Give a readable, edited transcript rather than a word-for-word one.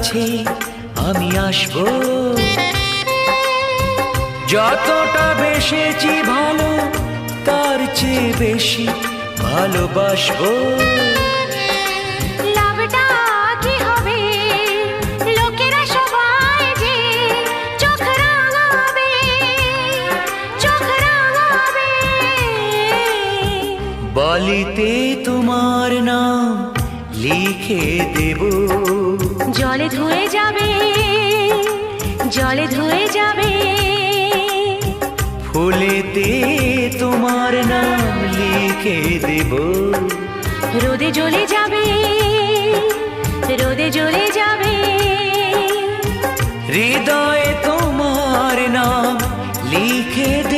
কাছে আমি আসবো, যতটা বেসেছি ভালো তার চেয়ে বেশি ভালোবাসবো। লাভটা কি হবে লোকেরা সবাই যে চোখ রাঙাবে, চোখ রাঙাবে। বালিতে তোমার নাম লিখে দেব, জলে ধুয়ে যাবে, জলে ধুয়ে যাবে। ফুলেতে তোমার নাম লিখে দেব, রোদে জ্বলে যাবে, রোদে জ্বলে যাবে। হৃদয়ে তোমার নাম লিখে দেব।